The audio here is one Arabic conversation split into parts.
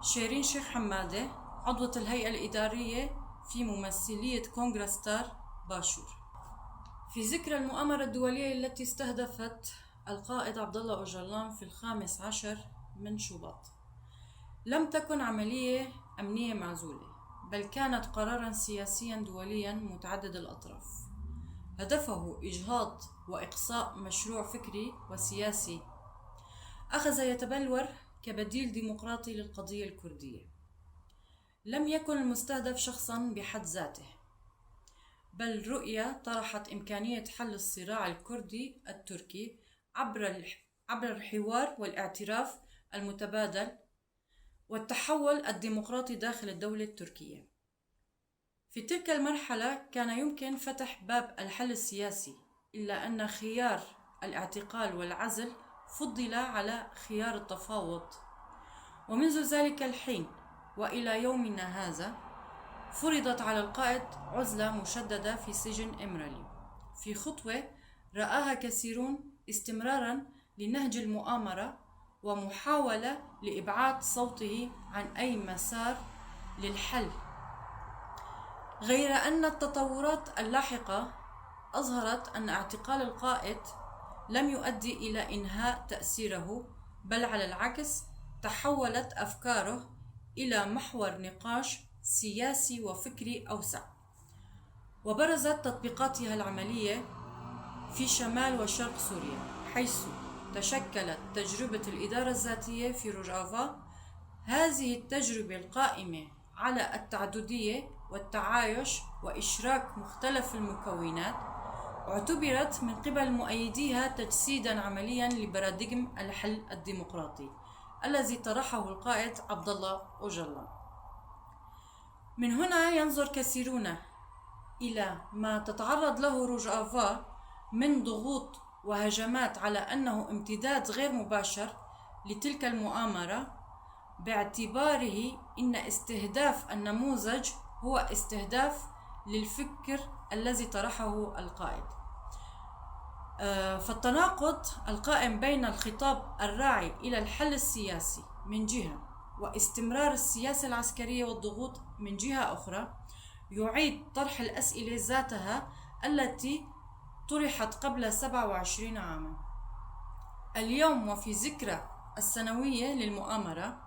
شيرين شيخ حمادة، عضوة الهيئة الإدارية في ممثلية كونغرستار باشور. في ذكرى المؤامرة الدولية التي استهدفت القائد عبدالله أوجلان في 15 من شباط، لم تكن عملية أمنية معزولة، بل كانت قراراً سياسياً دولياً متعدد الأطراف، هدفه إجهاض وإقصاء مشروع فكري وسياسي أخذ يتبلور كبديل ديمقراطي للقضية الكردية. لم يكن المستهدف شخصاً بحد ذاته، بل رؤية طرحت إمكانية حل الصراع الكردي التركي عبر الحوار والاعتراف المتبادل والتحول الديمقراطي داخل الدولة التركية. في تلك المرحلة كان يمكن فتح باب الحل السياسي، إلا أن خيار الاعتقال والعزل فضل على خيار التفاوض. ومنذ ذلك الحين وإلى يومنا هذا فرضت على القائد عزلة مشددة في سجن إمرالي، في خطوة رآها كثيرون استمراراً لنهج المؤامرة ومحاولة لإبعاد صوته عن أي مسار للحل. غير أن التطورات اللاحقة أظهرت أن اعتقال القائد لم يؤدي إلى إنهاء تأثيره، بل على العكس تحولت أفكاره إلى محور نقاش سياسي وفكري أوسع، وبرزت تطبيقاتها العملية في شمال وشرق سوريا، حيث تشكلت تجربة الإدارة الذاتية في روجافا. هذه التجربة القائمة على التعددية والتعايش وإشراك مختلف المكونات اعتبرت من قبل مؤيديها تجسيداً عملياً لبراديغم الحل الديمقراطي الذي طرحه القائد عبدالله أوجلان. من هنا ينظر كثيرون إلى ما تتعرض له روجافا من ضغوط وهجمات على أنه امتداد غير مباشر لتلك المؤامرة، باعتباره إن استهداف النموذج هو استهداف للفكر الذي طرحه القائد. فالتناقض القائم بين الخطاب الراعي إلى الحل السياسي من جهة واستمرار السياسة العسكرية والضغوط من جهة أخرى يعيد طرح الأسئلة ذاتها التي طرحت قبل 27 عاما. اليوم وفي ذكرى السنوية للمؤامرة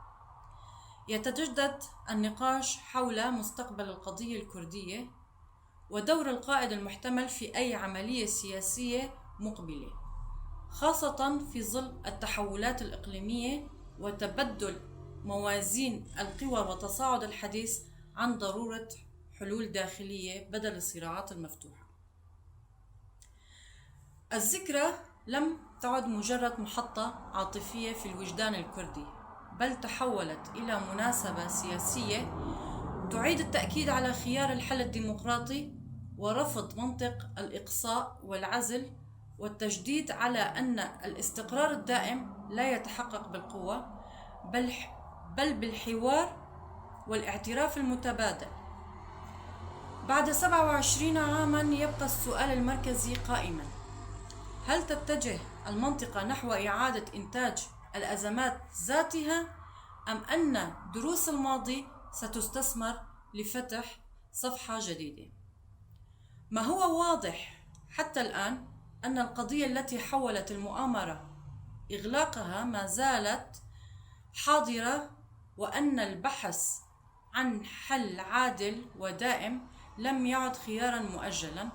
يتجدد النقاش حول مستقبل القضية الكردية ودور القائد المحتمل في أي عملية سياسية مقبلة، خاصة في ظل التحولات الإقليمية وتبدل موازين القوى وتصاعد الحديث عن ضرورة حلول داخلية بدل الصراعات المفتوحة. الذكرى لم تعد مجرد محطة عاطفية في الوجدان الكردي، بل تحولت إلى مناسبة سياسية تعيد التأكيد على خيار الحل الديمقراطي ورفض منطق الإقصاء والعزل، والتشديد على أن الاستقرار الدائم لا يتحقق بالقوة بل بالحوار والاعتراف المتبادل. بعد 27 عاما يبقى السؤال المركزي قائما: هل تتجه المنطقة نحو إعادة إنتاج الأزمات ذاتها، أم أن دروس الماضي ستستثمر لفتح صفحة جديدة؟ ما هو واضح حتى الآن أن القضية التي حولت المؤامرة إغلاقها ما زالت حاضرة، وأن البحث عن حل عادل ودائم لم يعد خيارا مؤجلا،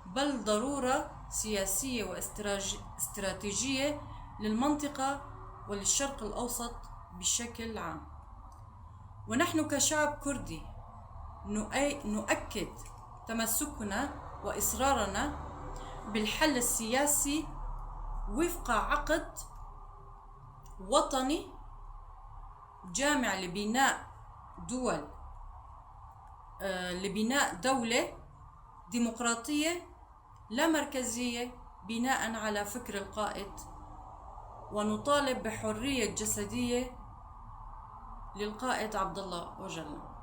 بل ضرورة سياسية واستراتيجية للمنطقة وللشرق الأوسط بشكل عام. ونحن كشعب كردي نؤكد تمسكنا وإصرارنا بالحل السياسي وفق عقد وطني جامع لبناء دولة ديمقراطية لا مركزية بناء على فكر القائد، ونطالب بحرية جسدية للقائد عبدالله أوجلان.